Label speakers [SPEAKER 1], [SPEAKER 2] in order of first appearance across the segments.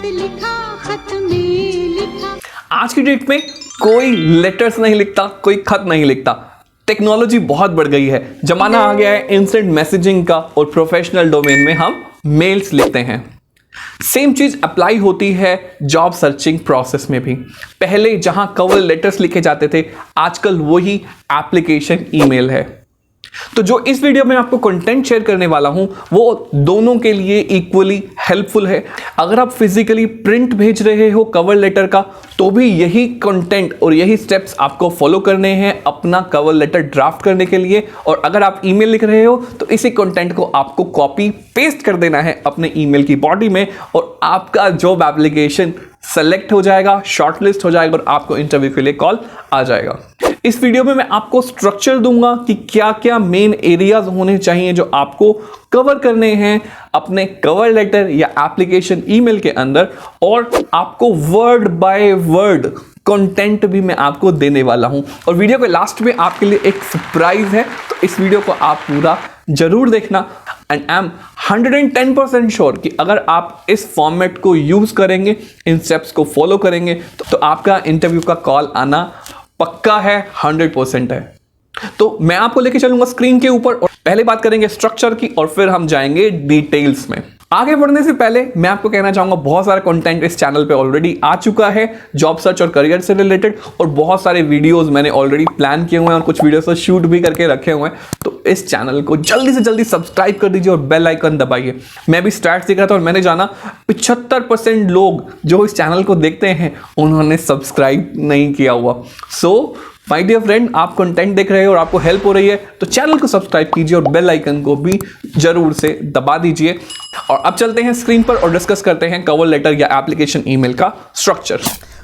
[SPEAKER 1] खत में लिखा।
[SPEAKER 2] आज की डेट में कोई लेटर्स नहीं लिखता, कोई खत नहीं लिखता। टेक्नोलॉजी बहुत बढ़ गई है, जमाना आ गया है इंस्टेंट मैसेजिंग का और प्रोफेशनल डोमेन में हम मेल्स लिखते हैं। सेम चीज अप्लाई होती है जॉब सर्चिंग प्रोसेस में भी। पहले जहां कवर लेटर्स लिखे जाते थे, आजकल वही एप्लीकेशन ईमेल है। तो जो इस वीडियो में आपको कंटेंट शेयर करने वाला हूं वो दोनों के लिए इक्वली हेल्पफुल है। अगर आप फिजिकली प्रिंट भेज रहे हो कवर लेटर का, तो भी यही कंटेंट और यही स्टेप्स आपको फॉलो करने हैं अपना कवर लेटर ड्राफ्ट करने के लिए। और अगर आप ईमेल लिख रहे हो तो इसी कंटेंट को आपको कॉपी पेस्ट कर देना है अपने ईमेल की बॉडी में, और आपका जॉब एप्लीकेशन सेलेक्ट हो जाएगा, शॉर्टलिस्ट हो जाएगा और आपको इंटरव्यू के लिए कॉल आ जाएगा। इस वीडियो में मैं आपको स्ट्रक्चर दूंगा कि क्या क्या मेन एरियाज होने चाहिए जो आपको कवर करने हैं अपने कवर लेटर या एप्लीकेशन ईमेल के अंदर, और आपको वर्ड बाय वर्ड कंटेंट भी मैं आपको देने वाला हूं। और वीडियो के लास्ट में आपके लिए एक सरप्राइज है, तो इस वीडियो को आप पूरा जरूर देखना। एंड आई एम 110% श्योर कि अगर आप इस फॉर्मेट को यूज करेंगे, इन स्टेप्स को फॉलो करेंगे, तो आपका इंटरव्यू का कॉल आना पक्का है, 100% है। तो मैं आपको लेके चलूंगा स्क्रीन के ऊपर और पहले बात करेंगे स्ट्रक्चर की और फिर हम जाएंगे डिटेल्स में। आगे बढ़ने से पहले मैं आपको कहना चाहूंगा, बहुत सारा कंटेंट इस चैनल पे ऑलरेडी आ चुका है जॉब सर्च और करियर से रिलेटेड, और बहुत सारे वीडियोस मैंने ऑलरेडी प्लान किए हुए हैं और कुछ वीडियोस तो शूट भी करके रखे हुए हैं। तो इस चैनल को जल्दी से जल्दी सब्सक्राइब कर दीजिए और बेल आइकन दबाइए। मैं भी स्टार्ट देख रहा था और मैंने जाना 75% लोग जो इस चैनल को देखते हैं उन्होंने सब्सक्राइब नहीं किया हुआ। सो माय डियर फ्रेंड, आप कंटेंट देख रहे हो और आपको हेल्प हो रही है तो चैनल को सब्सक्राइब कीजिए और बेल आइकन को भी जरूर से दबा दीजिए। और अब चलते हैं स्क्रीन पर और डिस्कस करते हैं कवर लेटर या एप्लीकेशन ईमेल का स्ट्रक्चर।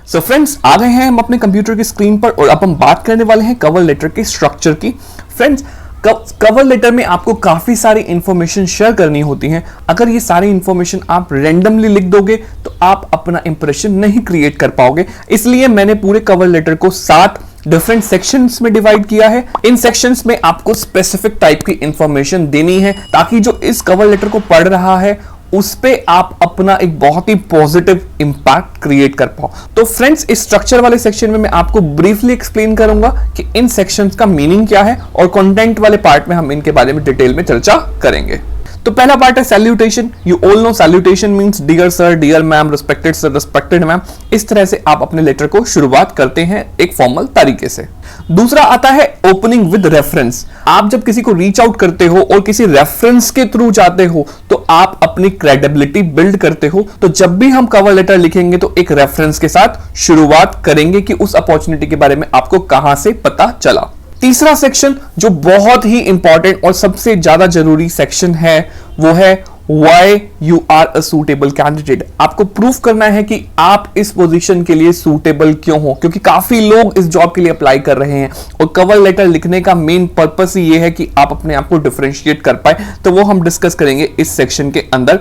[SPEAKER 2] सो फ्रेंड्स, आ गए हैं हम अपने कंप्यूटर की स्क्रीन पर और अब हम बात करने वाले हैं कवर लेटर के स्ट्रक्चर की। फ्रेंड्स, कवर लेटर में आपको काफी सारी इंफॉर्मेशन शेयर करनी होती है। अगर ये सारी इंफॉर्मेशन आप रैंडमली लिख दोगे तो आप अपना इंप्रेशन नहीं क्रिएट कर पाओगे। इसलिए मैंने पूरे कवर लेटर को 7 डिफरेंट सेक्शंस में डिवाइड किया है। इन सेक्शंस में आपको स्पेसिफिक टाइप की इंफॉर्मेशन देनी है ताकि जो इस कवर लेटर को पढ़ रहा है उस पे आप अपना एक बहुत ही पॉजिटिव इंपैक्ट क्रिएट कर पाओ। तो फ्रेंड्स, इस स्ट्रक्चर वाले सेक्शन में मैं आपको ब्रीफली एक्सप्लेन करूंगा कि इन सेक्शंस का मीनिंग क्या है, और कंटेंट वाले पार्ट में हम इनके बारे में डिटेल में चर्चा करेंगे। तो पहला पार्ट है salutation. You all know salutation means dear sir, dear ma'am, respected sir, respected ma'am. इस तरह से आप अपने लेटर को शुरुआत करते हैं एक फॉर्मल तरीके से। दूसरा आता है ओपनिंग विद रेफरेंस। आप जब किसी को रीच आउट करते हो और किसी रेफरेंस के थ्रू जाते हो तो आप अपनी क्रेडिबिलिटी बिल्ड करते हो। तो जब भी हम कवर लेटर लिखेंगे तो एक रेफरेंस के साथ शुरुआत करेंगे कि उस अपॉर्चुनिटी के बारे में आपको कहां से पता चला। तीसरा सेक्शन जो बहुत ही इंपॉर्टेंट और सबसे ज्यादा जरूरी सेक्शन है वो है Why you are a suitable candidate। आपको प्रूफ करना है कि आप इस पोजीशन के लिए सूटेबल क्यों हो, क्योंकि काफी लोग इस जॉब के लिए अप्लाई कर रहे हैं और कवर लेटर लिखने का मेन पर्पस ही ये है कि आप अपने आप को डिफरेंशिएट कर पाए। तो वो हम डिस्कस करेंगे इस सेक्शन के अंदर।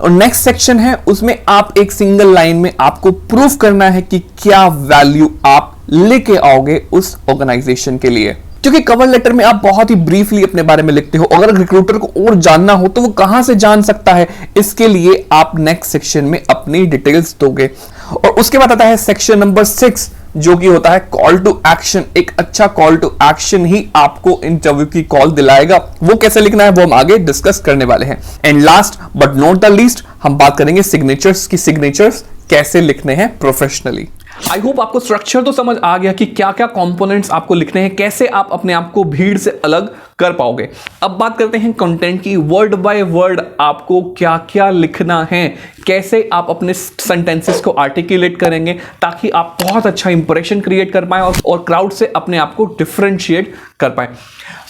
[SPEAKER 2] और नेक्स्ट सेक्शन है, उसमें आप एक सिंगल लाइन में आपको प्रूफ करना है कि क्या वैल्यू आप लेके आओगे उस ऑर्गेनाइजेशन के लिए। क्योंकि कवर लेटर में आप बहुत ही ब्रीफली अपने बारे में लिखते हो, अगर रिक्रूटर को और जानना हो तो वो कहां से जान सकता है, इसके लिए आप नेक्स्ट सेक्शन में अपनी डिटेल्स दोगे। और उसके बाद आता है सेक्शन नंबर 6 जो कि होता है कॉल टू एक्शन। एक अच्छा कॉल टू एक्शन ही आपको इंटरव्यू की कॉल दिलाएगा। वो कैसे लिखना है वो हम आगे डिस्कस करने वाले हैं। And last but not the least, हम बात करेंगे सिग्नेचर्स की। सिग्नेचर्स कैसे लिखने हैं प्रोफेशनली। आई होप आपको स्ट्रक्चर तो समझ आ गया कि क्या क्या कंपोनेंट्स आपको लिखने हैं, कैसे आप अपने आप को भीड़ से अलग कर पाओगे। अब बात करते हैं कंटेंट की। वर्ड बाय वर्ड आपको क्या क्या लिखना है, कैसे आप अपने सेंटेंसेस को आर्टिकुलेट करेंगे ताकि आप बहुत अच्छा इंप्रेशन क्रिएट कर पाए और क्राउड से अपने आप को डिफरेंशिएट कर पाए।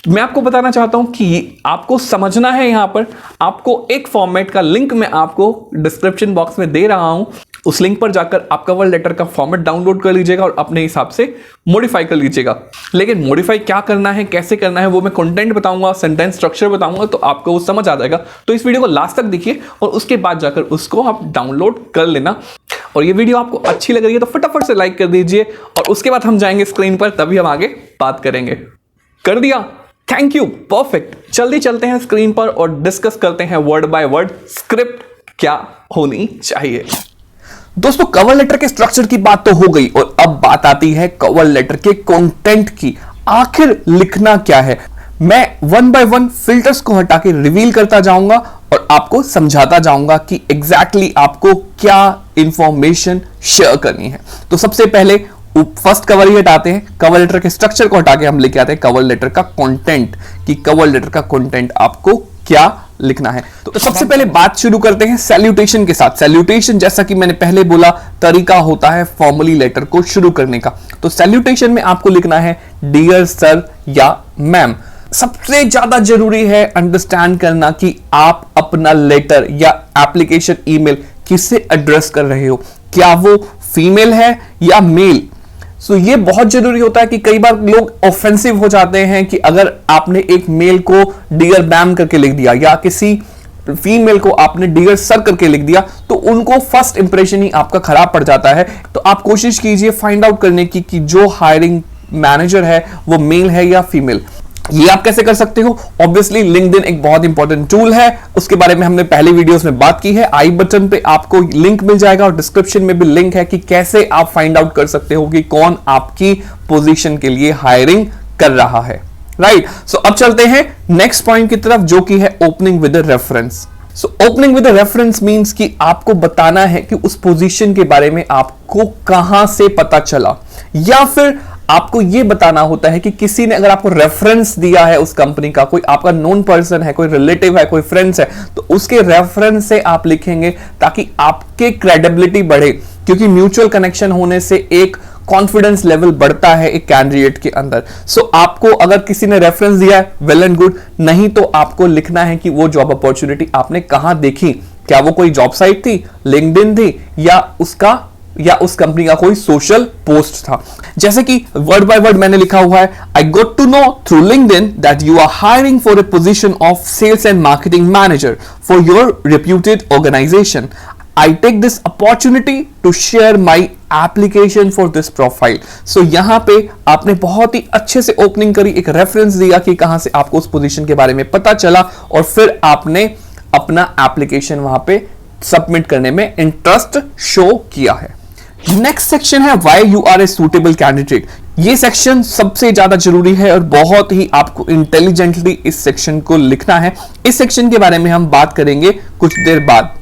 [SPEAKER 2] मैं आपको बताना चाहता हूं कि आपको समझना है, यहां पर आपको एक फॉर्मेट का लिंक मैं आपको डिस्क्रिप्शन बॉक्स में दे रहा हूं। उस लिंक पर जाकर आप कवर लेटर का फॉर्मेट डाउनलोड कर लीजिएगा और अपने हिसाब से मॉडिफाई कर लीजिएगा। लेकिन मॉडिफाई क्या करना है, कैसे करना है, वो मैं कंटेंट बताऊंगा, सेंटेंस स्ट्रक्चर बताऊंगा, तो आपको वो समझ आ जाएगा। तो इस वीडियो को लास्ट तक देखिए और उसके बाद जाकर उसको आप डाउनलोड कर लेना। और ये वीडियो आपको अच्छी लग रही है तो फटाफट से लाइक कर दीजिए और उसके बाद हम जाएंगे स्क्रीन पर, तभी हम आगे बात करेंगे। कर दिया? Thank you, perfect. जल्दी चलते हैं स्क्रीन पर और डिस्कस करते हैं वर्ड बाय वर्ड स्क्रिप्ट क्या होनी चाहिए। दोस्तों कवर लेटर के स्ट्रक्चर की बात तो हो गई और अब बात आती है कवर लेटर के कंटेंट की। आखिर लिखना क्या है? मैं वन बाय वन फिल्टर्स को हटा के रिवील करता जाऊंगा और आपको समझाता जाऊंगा कि एग्जैक्टली आपको क्या इंफॉर्मेशन शेयर करनी है। तो सबसे पहले फर्स्ट कवर ही हटाते हैं, कवर लेटर के स्ट्रक्चर को हटा के हम लेके आते हैं कवर लेटर का कंटेंट, कि कवर लेटर का कंटेंट आपको क्या लिखना है। तो सबसे पहले बात शुरू करते हैं सैल्यूटेशन के साथ। सैल्यूटेशन जैसा कि मैंने पहले बोला तरीका होता है फॉर्मली लेटर को शुरू करने का। तो सैल्यूटेशन में आपको लिखना है डियर सर या मैम। सबसे ज्यादा जरूरी है अंडरस्टैंड करना कि आप अपना लेटर या एप्लीकेशन ईमेल किससे एड्रेस कर रहे हो, क्या वो फीमेल है या मेल। सो ये बहुत जरूरी होता है कि कई बार लोग ऑफेंसिव हो जाते हैं कि अगर आपने एक मेल को डियर मैम करके लिख दिया या किसी फीमेल को आपने डियर सर करके लिख दिया तो उनको फर्स्ट इंप्रेशन ही आपका खराब पड़ जाता है। तो आप कोशिश कीजिए फाइंड आउट करने की कि जो हायरिंग मैनेजर है वो मेल है या फीमेल। ये आप कैसे कर सकते हो? ऑब्वियसली लिंक्डइन एक बहुत इंपॉर्टेंट टूल है, उसके बारे में हमने पहले वीडियोस में बात की है। आई बटन पे आपको लिंक मिल जाएगा और डिस्क्रिप्शन में भी लिंक है कि कैसे आप फाइंड आउट कर सकते हो कि कौन आपकी पोजीशन के लिए हायरिंग कर रहा है। राइट, सो अब चलते हैं नेक्स्ट पॉइंट की तरफ जो कि है opening with a reference. So opening with a reference means कि आपको बताना है कि उस पोजीशन के बारे में आपको कहां से पता चला, या फिर आपको यह बताना होता है कि किसी ने अगर आपको रेफरेंस दिया है उस कंपनी का, कोई आपका नोन पर्सन है, कोई रिलेटिव है, कोई फ्रेंड्स है, तो उसके रेफरेंस से आप लिखेंगे ताकि आपके क्रेडिबिलिटी बढ़े, क्योंकि म्यूचुअल कनेक्शन होने से एक कॉन्फिडेंस लेवल बढ़ता है एक कैंडिडेट के अंदर। सो आपको अगर किसी ने रेफरेंस दिया है वेल एंड गुड, नहीं तो आपको लिखना है कि वो जॉब अपॉर्चुनिटी आपने कहां देखी, क्या वो कोई जॉब साइट थी, लिंक्डइन थी, या उस कंपनी का कोई सोशल पोस्ट था। जैसे कि वर्ड बाय वर्ड मैंने लिखा हुआ है, I got to know through LinkedIn that you are hiring for a position of sales and marketing manager for your reputed organisation. I take this opportunity to share my application for this profile. So यहां पे आपने बहुत ही अच्छे से opening करी, एक reference दिया कि कहां से आपको उस पोजीशन के बारे में पता चला और फिर आपने अपना एप्लीकेशन वहां पे सबमिट करने में इंटरेस्ट शो किया है। नेक्स्ट सेक्शन है why you are a suitable candidate. ये सेक्शन सबसे ज्यादा जरूरी है और बहुत ही आपको इंटेलिजेंटली इस सेक्शन को लिखना है। इस सेक्शन के बारे में हम बात करेंगे कुछ देर बाद।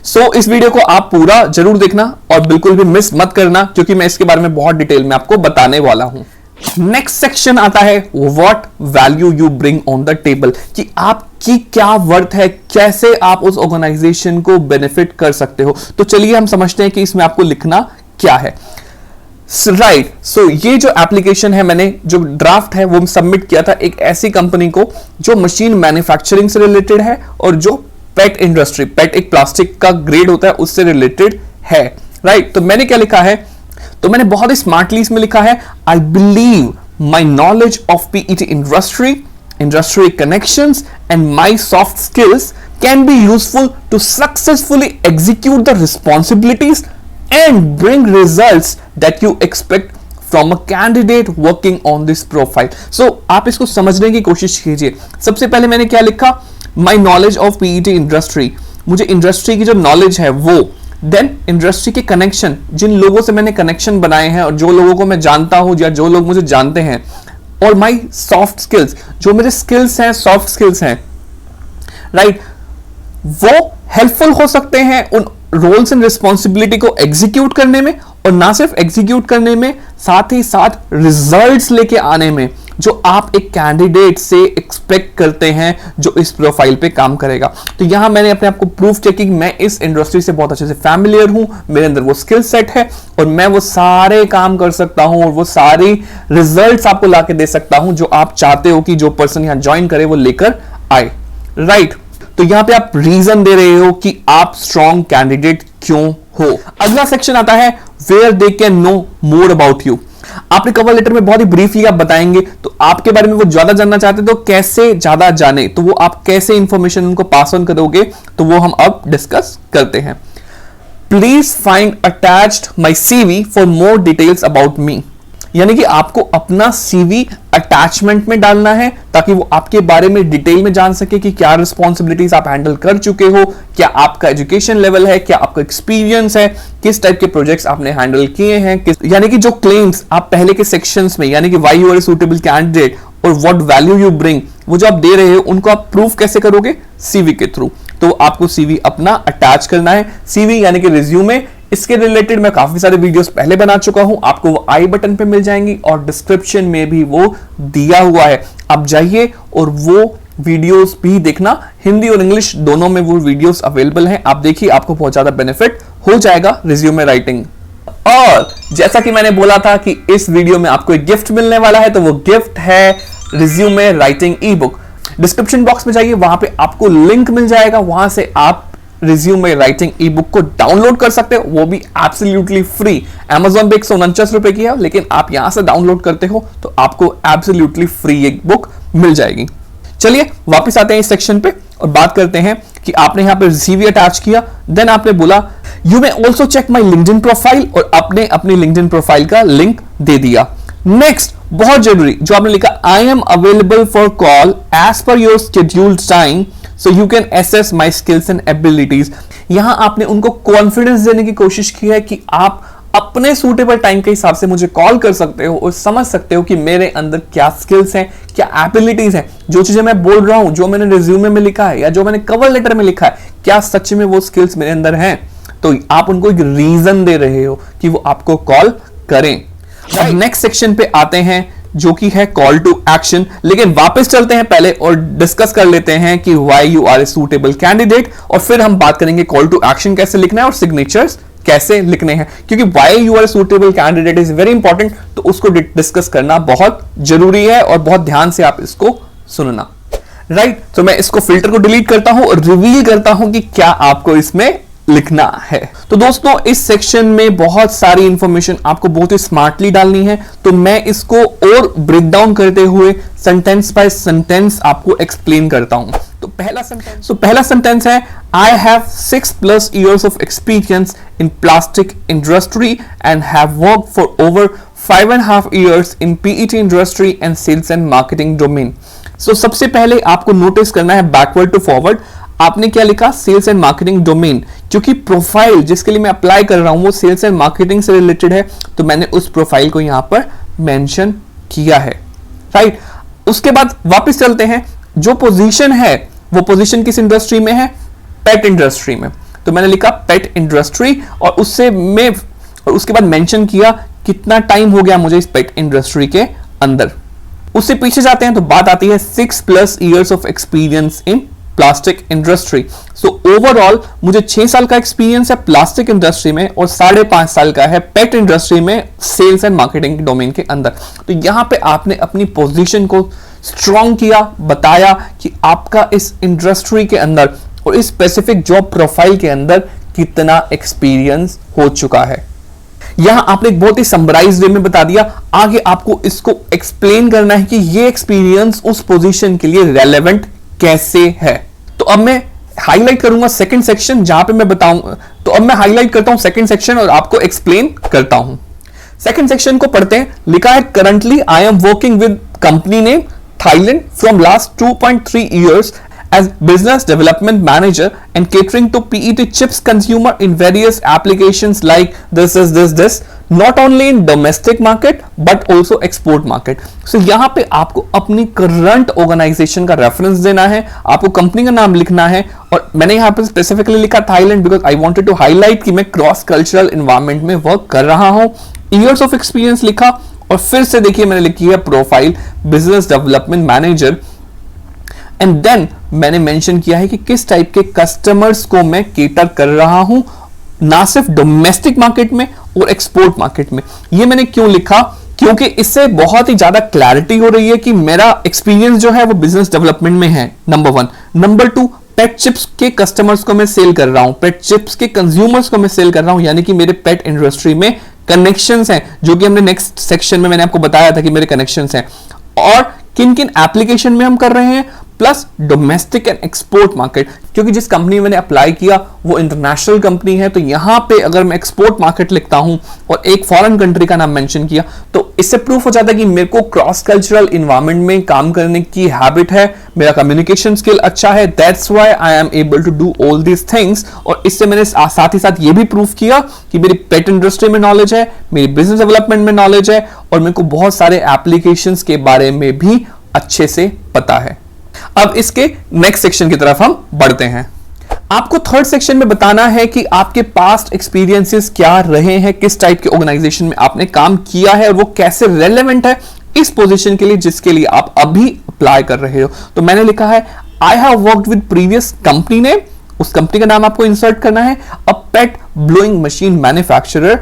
[SPEAKER 2] सो इस वीडियो को आप पूरा जरूर देखना और बिल्कुल भी मिस मत करना, क्योंकि मैं इसके बारे में बहुत डिटेल में आपको बताने वाला हूं। नेक्स्ट सेक्शन आता है what value you bring on the table, कि आपकी क्या वर्थ है, कैसे आप उस ऑर्गेनाइजेशन को बेनिफिट कर सकते हो। तो चलिए हम समझते हैं कि इसमें आपको लिखना क्या है। राइट, सो ये जो एप्लीकेशन है, मैंने जो ड्राफ्ट है वो सबमिट किया था एक ऐसी कंपनी को जो मशीन मैन्युफैक्चरिंग से रिलेटेड है और जो पेट इंडस्ट्री, पेट एक प्लास्टिक का ग्रेड होता है, उससे रिलेटेड है। राइट, तो मैंने क्या लिखा है, तो मैंने बहुत ही स्मार्टली इसमें लिखा है, I believe my knowledge of PET industry connections and my soft skills can be useful to successfully execute the responsibilities and bring results that you expect from a candidate working on this profile. So आप इसको समझने की कोशिश कीजिए। सबसे पहले मैंने क्या लिखा, my knowledge of PET industry, मुझे इंडस्ट्री की जो नॉलेज है वो, देन इंडस्ट्री के कनेक्शन, जिन लोगों से मैंने कनेक्शन बनाए हैं और जो लोगों को मैं जानता हूं या जो लोग मुझे जानते हैं, और माई सॉफ्ट स्किल्स, जो मेरे स्किल्स हैं, सॉफ्ट स्किल्स हैं, राइट, वो हेल्पफुल हो सकते हैं उन रोल्स एंड रिस्पॉन्सिबिलिटी को एग्जीक्यूट करने में, और ना सिर्फ एग्जीक्यूट करने में, साथ ही साथ रिजल्ट्स लेके आने में, जो आप एक कैंडिडेट से एक्सपेक्ट करते हैं जो इस प्रोफाइल पे काम करेगा। तो यहां मैंने अपने आप को प्रूफ किया कि मैं इस इंडस्ट्री से बहुत अच्छे से फैमिलियर हूं, मेरे अंदर वो स्किल सेट है और मैं वो सारे काम कर सकता हूं और वो सारी रिजल्ट्स आपको लाके दे सकता हूं जो आप चाहते हो कि जो पर्सन यहां ज्वाइन करे वो लेकर आए। राइट, तो यहां पे आप रीजन दे रहे हो कि आप स्ट्रॉन्ग कैंडिडेट क्यों हो। अगला सेक्शन आता है where they can know more about you. आपने कवर लेटर में बहुत ही ब्रीफली आप बताएंगे, तो आपके बारे में वो ज्यादा जानना चाहते तो कैसे ज्यादा जाने, तो वो आप कैसे इंफॉर्मेशन उनको पास ऑन करोगे, तो वो हम अब डिस्कस करते हैं। Please find attached my CV for more details about me. यानी कि आपको अपना सीवी अटैचमेंट में डालना है ताकि वो आपके बारे में डिटेल में जान सके कि क्या रिस्पॉन्सिबिलिटीज आप हैंडल कर चुके हो, क्या आपका एजुकेशन लेवल है, क्या आपका एक्सपीरियंस है, किस टाइप के प्रोजेक्ट्स आपने हैंडल किए हैं, यानी कि जो क्लेम्स आप पहले के सेक्शंस में, यानी कि why you are a suitable candidate और व्हाट वैल्यू यू ब्रिंग, वो जो आप दे रहे हो उनको आप प्रूफ कैसे करोगे? सीवी के थ्रू। तो आपको सीवी अपना अटैच करना है। सीवी यानी कि रिज्यूमे, इसके रिलेटेड मैं काफी सारे वीडियोस पहले बना चुका हूं, आपको वो आई बटन पे मिल जाएंगी और डिस्क्रिप्शन में भी वो दिया हुआ है। आप जाइए और वो वीडियोस भी देखना, हिंदी और इंग्लिश दोनों में वो वीडियोस अवेलेबल हैं। आप देखिए, आपको बहुत ज्यादा बेनिफिट हो जाएगा रिज्यूमे राइटिंग। और जैसा कि मैंने बोला था कि इस वीडियो में आपको एक गिफ्ट मिलने वाला है, तो वो गिफ्ट है रिज्यूमे राइटिंग ई बुक। डिस्क्रिप्शन बॉक्स में जाइए, वहां पे आपको लिंक मिल जाएगा, वहां से आप रिज्यूमे राइटिंग ई बुक को डाउनलोड कर सकते हो, वो भी एब्सोल्युटली फ्री। Amazon पे 149 रुपए की है, लेकिन आप यहां से डाउनलोड करते हो तो आपको एब्सोल्युटली फ्री एक बुक मिल जाएगी। चलिए वापस आते हैं इस सेक्शन पे और बात करते हैं कि आपने यहां पे सीवी अटैच किया, देन आपने बोला you may also check my LinkedIn profile, और आपने अपनी लिंक्डइन प्रोफाइल का लिंक दे दिया। नेक्स्ट, बहुत जरूरी, जो आपने लिखा I am available for call as per your scheduled time so you can assess my skills and abilities. यहां आपने उनको कॉन्फिडेंस देने की कोशिश की है कि आप अपने सूटेबल टाइम के हिसाब से मुझे कॉल कर सकते हो और समझ सकते हो कि मेरे अंदर क्या स्किल्स हैं, क्या एबिलिटीज हैं, जो चीजें मैं बोल रहा हूं, जो मैंने रिज्यूमे में लिखा है या जो मैंने कवर लेटर में लिखा है, क्या सच में वो स्किल्स मेरे अंदर हैं। तो आप उनको एक रीजन दे रहे हो कि वो आपको कॉल करें। अब नेक्स्ट सेक्शन पे आते हैं जो कि है कॉल टू एक्शन, लेकिन वापस चलते हैं पहले और डिस्कस कर लेते हैं कि why you are a suitable candidate, और फिर हम बात करेंगे कॉल टू एक्शन कैसे लिखना है और सिग्नेचर्स कैसे लिखने हैं, क्योंकि why you are a suitable candidate is very important, तो उसको डिस्कस करना बहुत जरूरी है और बहुत ध्यान से आप इसको सुनना। राइट, तो मैं इसको फिल्टर को डिलीट करता हूं और रिवील करता हूं कि क्या आपको इसमें लिखना है। तो दोस्तों, इस सेक्शन में बहुत सारी इंफॉर्मेशन आपको बहुत ही स्मार्टली डालनी है, तो मैं इसको और ब्रेक डाउन करते हुए सेंटेंस बाय सेंटेंस आपको एक्सप्लेन करता हूं। तो पहला सेंटेंस है I have 6+ years of experience in plastic industry and have worked for over 5.5 years in PET industry and sales and marketing domain। सबसे पहले आपको नोटिस करना है बैकवर्ड टू फॉरवर्ड, आपने क्या लिखा? सेल्स एंड मार्केटिंग डोमेन, क्योंकि प्रोफाइल जिसके लिए मैं अप्लाई कर रहा हूं वो सेल्स एंड मार्केटिंग से रिलेटेड है, तो मैंने उस प्रोफाइल को यहां पर मेंशन किया है। राइट, उसके बाद वापस चलते हैं, जो पोजीशन है वो पोजीशन किस इंडस्ट्री में है? पेट इंडस्ट्री में, तो मैंने लिखा पेट इंडस्ट्री, और उसके बाद मेंशन किया कितना टाइम हो गया मुझे इस पेट इंडस्ट्री के अंदर। उससे पीछे जाते हैं तो बात आती है 6+ years of experience in plastic industry. So overall मुझे 6 साल का एक्सपीरियंस है प्लास्टिक इंडस्ट्री में और 5.5 साल का है पेट इंडस्ट्री में सेल्स एंड मार्केटिंग डोमेन के अंदर। तो यहां पे आपने अपनी पोजीशन को स्ट्रॉन्ग किया, बताया कि आपका इस इंडस्ट्री के अंदर और इस स्पेसिफिक जॉब प्रोफाइल के अंदर कितना एक्सपीरियंस हो चुका है। यहां आपने एक बहुत ही समराइज वे में बता दिया, आगे आपको इसको एक्सप्लेन करना है कि ये एक्सपीरियंस उस पोजीशन के लिए रेलेवेंट कैसे है। तो अब मैं हाईलाइट करूंगा सेकंड सेक्शन जहां पे मैं बताऊंगा, तो अब मैं हाईलाइट करता हूं सेकंड सेक्शन और आपको एक्सप्लेन करता हूं। सेकंड सेक्शन को पढ़ते हैं। लिखा है currently I am working with company name Thailand from last 2.3 years as business development manager and catering to PET chips consumer in various applications like this not only in domestic market but also export market। so यहाँ पे आपको अपनी current organisation का reference देना है, आपको company का नाम लिखना है, और मैंने यहाँ पे स्पेसिफिकली लिखा Thailand because I wanted to highlight कि मैं क्रॉस कल्चरल एनवायरनमेंट में वर्क कर रहा हूँ। ईयर्स ऑफ एक्सपीरियंस लिखा और फिर से देखिए मैंने लिखी है profile business development manager, and then मैंने मेंशन किया है कि किस टाइप के कस्टमर्स को मैं केटर कर रहा हूं, ना सिर्फ डोमेस्टिक मार्केट में और एक्सपोर्ट मार्केट में। ये मैंने क्यों लिखा? क्योंकि इससे बहुत ही ज्यादा क्लैरिटी हो रही है कि मेरा एक्सपीरियंस जो है वो बिजनेस डेवलपमेंट में है, नंबर 1। नंबर 2, पेट चिप्स के कस्टमर्स को मैं सेल कर रहा हूं, पेट चिप्स के कंज्यूमर्स को मैं सेल कर रहा हूं, यानी कि मेरे पेट इंडस्ट्री में कनेक्शंस हैं, जो कि हमने नेक्स्ट सेक्शन में मैंने आपको बताया था कि मेरे कनेक्शंस हैं। और किन किन एप्लीकेशन में हम कर रहे हैं? Plus domestic and export market, क्योंकि जिस कंपनी मैंने अप्लाई किया वो इंटरनेशनल कंपनी है, तो यहां पे अगर मैं एक्सपोर्ट मार्केट लिखता हूं और एक फॉरेन कंट्री का नाम मेंशन किया तो इससे प्रूफ हो जाता है कि मेरे को क्रॉस कल्चरल इन्वायरमेंट में काम करने की हैबिट है, मेरा कम्युनिकेशन स्किल अच्छा है, that's why I am able to do all these things. और इससे मैंने साथ ही साथ ये भी प्रूफ किया कि मेरी पेट इंडस्ट्री में नॉलेज है, मेरी बिजनेस डेवलपमेंट में नॉलेज है और मेरे को बहुत सारे एप्लीकेशंस के बारे में भी अच्छे से पता है। अब इसके नेक्स्ट सेक्शन की तरफ हम बढ़ते हैं। आपको थर्ड सेक्शन में बताना है कि आपके पास्ट एक्सपीरियंसेस क्या रहे हैं, किस टाइप के ऑर्गेनाइजेशन में आपने काम किया है और वो कैसे रेलेवेंट है इस पोजीशन के लिए जिसके लिए आप अभी अप्लाई कर रहे हो। तो मैंने लिखा है I have worked with previous company name, उस कंपनी का नाम आपको इंसर्ट करना है, अ पेट ब्लोइंग मशीन मैन्युफैक्चरर,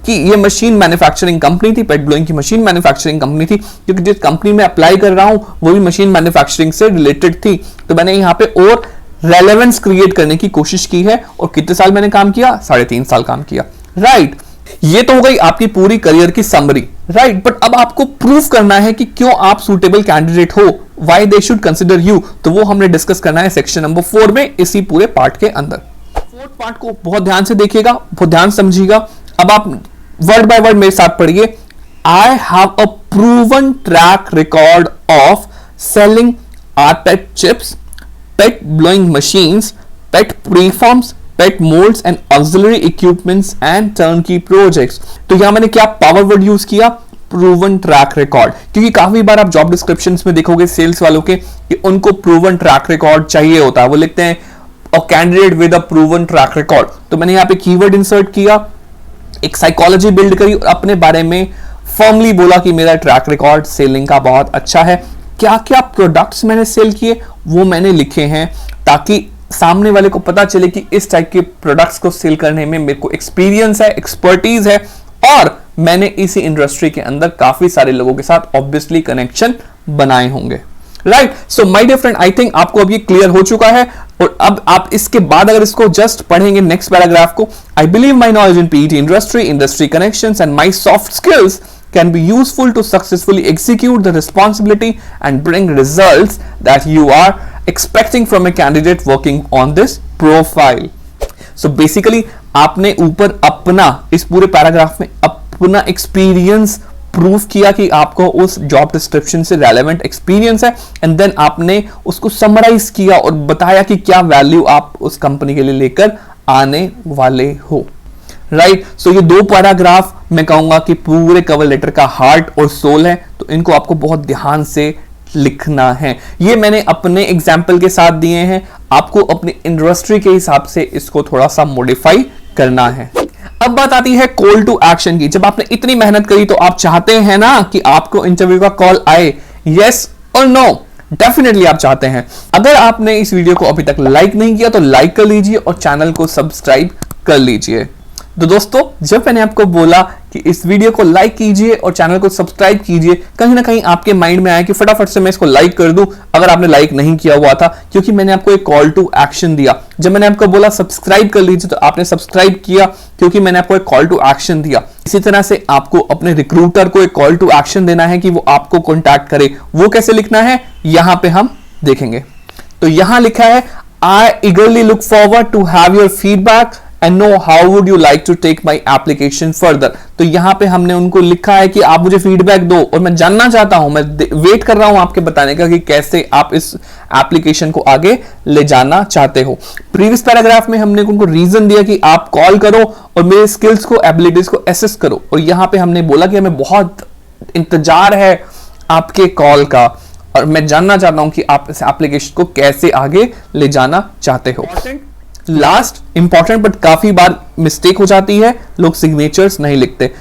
[SPEAKER 2] कि ये मशीन मैन्युफैक्चरिंग कंपनी थी, पेट ब्लोइंग की मशीन मैन्युफैक्चरिंग कंपनी थी, क्योंकि जिस कंपनी में अप्लाई कर रहा हूं वो भी मशीन मैन्युफैक्चरिंग से रिलेटेड थी। तो मैंने यहां पे और रेलेवेंस क्रिएट करने की कोशिश की है। और कितने साल मैंने काम किया? 3.5 साल काम किया, राइट। ये तो हो गई आपकी पूरी करियर की समरी, राइट। बट अब आपको प्रूफ करना है कि क्यों आप सुटेबल कैंडिडेट हो, why they should consider you, तो वो हमने डिस्कस करना है सेक्शन नंबर 4 में, इसी पूरे पार्ट के अंदर। फोर्थ पार्ट को बहुत ध्यान से देखिएगा, बहुत ध्यान समझिएगा। अब आप वर्ड बाय वर्ड मेरे साथ पढ़िए। I have a proven track record of selling our PET chips, PET blowing machines, PET preforms, PET moulds and auxiliary equipments and turnkey projects. तो यहां मैंने क्या पावर वर्ड यूज किया? प्रूवन ट्रैक रिकॉर्ड, क्योंकि काफी बार आप जॉब डिस्क्रिप्शंस में देखोगे सेल्स वालों के कि उनको प्रूवन ट्रैक रिकॉर्ड चाहिए होता है, वो लिखते हैं a candidate with a proven track record. तो मैंने यहां पे कीवर्ड इंसर्ट किया, एक साइकोलॉजी बिल्ड करी और अपने बारे में फर्मली बोला कि मेरा ट्रैक रिकॉर्ड सेलिंग का बहुत अच्छा है। क्या क्या प्रोडक्ट्स मैंने सेल किए वो मैंने लिखे हैं, ताकि सामने वाले को पता चले कि इस टाइप के प्रोडक्ट्स को सेल करने में मेरे को एक्सपीरियंस है, एक्सपर्टीज है और मैंने इसी इंडस्ट्री के अंदर काफी सारे लोगों के साथ ऑब्वियसली कनेक्शन बनाए होंगे, right. So my dear friend, I think आपको अब ये क्लियर हो चुका है। और अब आप इसके बाद अगर इसको जस्ट पढ़ेंगे नेक्स्ट पैराग्राफ को, I believe my knowledge in PET industry, industry connections and my soft skills can be useful to successfully execute the responsibility and bring results that you are expecting from a candidate working on this profile. So basically आपने ऊपर अपना इस पूरे paragraph में अपना experience proof किया कि आपको उस जॉब डिस्क्रिप्शन से रेलेवेंट एक्सपीरियंस है, एंड देन आपने उसको समराइज किया और बताया कि क्या वैल्यू आप उस कंपनी के लिए लेकर आने वाले हो, राइट। सो ये 2 पैराग्राफ मैं कहूंगा कि पूरे कवर लेटर का हार्ट और सोल है, तो इनको आपको बहुत ध्यान से लिखना है। ये मैंने अपने एग्जाम्पल के साथ दिए हैं, आपको अपनी इंडस्ट्री के हिसाब से इसको थोड़ा सा मॉडिफाई करना है। अब बात आती है कॉल टू एक्शन की। जब आपने इतनी मेहनत करी तो आप चाहते हैं ना कि आपको इंटरव्यू का कॉल आए, यस और नो? डेफिनेटली आप चाहते हैं। अगर आपने इस वीडियो को अभी तक लाइक नहीं किया तो लाइक कर लीजिए और चैनल को सब्सक्राइब कर लीजिए। तो दोस्तों, जब मैंने आपको बोला कि इस वीडियो को लाइक कीजिए और चैनल को सब्सक्राइब कीजिए, कहीं ना कहीं आपके माइंड में आया कि फटाफट से मैं इसको लाइक कर दूं अगर आपने लाइक नहीं किया हुआ था, क्योंकि मैंने आपको एक कॉल टू एक्शन दिया। जब मैंने आपको बोला सब्सक्राइब कर लीजिए तो आपने सब्सक्राइब किया, क्योंकि मैंने आपको एक कॉल टू एक्शन दिया। इसी तरह से आपको अपने रिक्रूटर को एक कॉल टू एक्शन देना है कि वो आपको कॉन्टैक्ट करे। वो कैसे लिखना है यहां पे हम देखेंगे। तो यहां लिखा है I eagerly look forward to have your feedback and know how would you like to take my application further। तो यहां पे हमने उनको लिखा है कि आप मुझे फीडबैक दो और मैं जानना चाहता हूं, मैं वेट कर रहा हूं आपके बताने का कि कैसे आप इस एप्लीकेशन को आगे ले जाना चाहते हो। प्रीवियस पैराग्राफ में हमने उनको रीजन दिया कि आप कॉल करो और मेरे स्किल्स को, एबिलिटीज को एसेस करो, और यहां पे हमने बोला कि हमें बहुत इंतजार है आपके कॉल का और मैं जानना चाहता हूं कि आप इस एप्लीकेशन को कैसे आगे ले जाना चाहते हो। लास्ट इंपॉर्टेंट बट काफी बार मिस्टेक हो जाती है, लोग सिग्नेचर्स नहीं लिखते।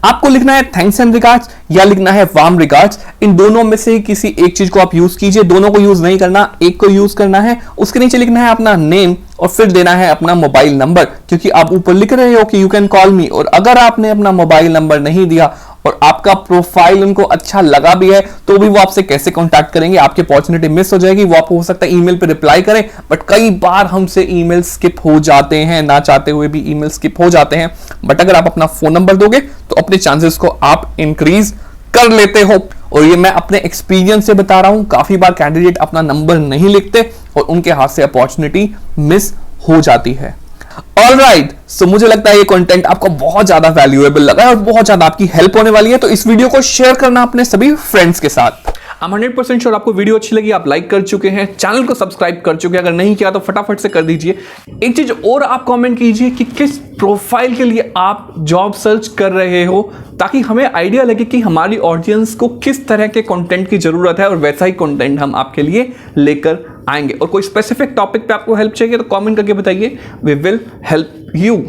[SPEAKER 2] आपको लिखना है थैंक्स एंड रिगार्ड्स या लिखना है वार्म रिगार्ड्स। इन दोनों में से किसी एक चीज को आप यूज कीजिए, दोनों को यूज नहीं करना, एक को यूज करना है। उसके नीचे लिखना है अपना नेम और फिर देना है अपना मोबाइल नंबर, क्योंकि आप ऊपर लिख रहे हो कि यू कैन कॉल मी, और अगर आपने अपना मोबाइल नंबर नहीं दिया और आपका प्रोफाइल उनको अच्छा लगा भी है तो भी वो आपसे कैसे कांटेक्ट करेंगे, आपकी अपॉर्चुनिटी मिस हो जाएगी। वो आपको हो सकता है ईमेल पे रिप्लाई करें, बट कई बार हमसे ईमेल स्किप हो जाते हैं, ना चाहते हुए भी ईमेल स्किप हो जाते हैं। बट अगर आप अपना फोन नंबर दोगे तो अपने चांसेस को आप इंक्रीज कर लेते हो। और ये मैं अपने एक्सपीरियंस से बता रहा हूं, काफी बार कैंडिडेट अपना नंबर नहीं लिखते और उनके हाथ से अपॉर्चुनिटी मिस हो जाती है। ऑलराइट, सो मुझे लगता है ये कंटेंट आपको बहुत ज्यादा वैल्यूएबल लगा है और बहुत ज्यादा आपकी हेल्प होने वाली है, तो इस वीडियो को शेयर करना अपने सभी फ्रेंड्स के साथ। I'm 100% श्योर आपको वीडियो अच्छी लगी, आप लाइक कर चुके हैं, चैनल को सब्सक्राइब कर चुके हैं, अगर नहीं किया तो फटाफट से कर दीजिए। एक चीज और आप कमेंट कीजिए कि किस प्रोफाइल के लिए आप जॉब सर्च कर रहे हो, ताकि हमें आइडिया लगे कि हमारी ऑडियंस को किस तरह के कंटेंट की जरूरत है और वैसा ही कंटेंट हम आपके लिए लेकर आएंगे। और कोई स्पेसिफिक टॉपिक पे आपको हेल्प चाहिए तो कमेंट करके बताइए, वी विल हेल्प यू।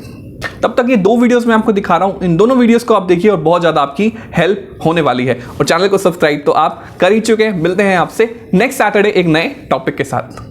[SPEAKER 2] तब तक ये 2 वीडियोस मैं आपको दिखा रहा हूं, इन दोनों वीडियोस को आप देखिए और बहुत ज्यादा आपकी हेल्प होने वाली है। और चैनल को सब्सक्राइब तो आप कर ही चुके हैं। मिलते हैं आपसे नेक्स्ट सैटरडे एक नए टॉपिक के साथ।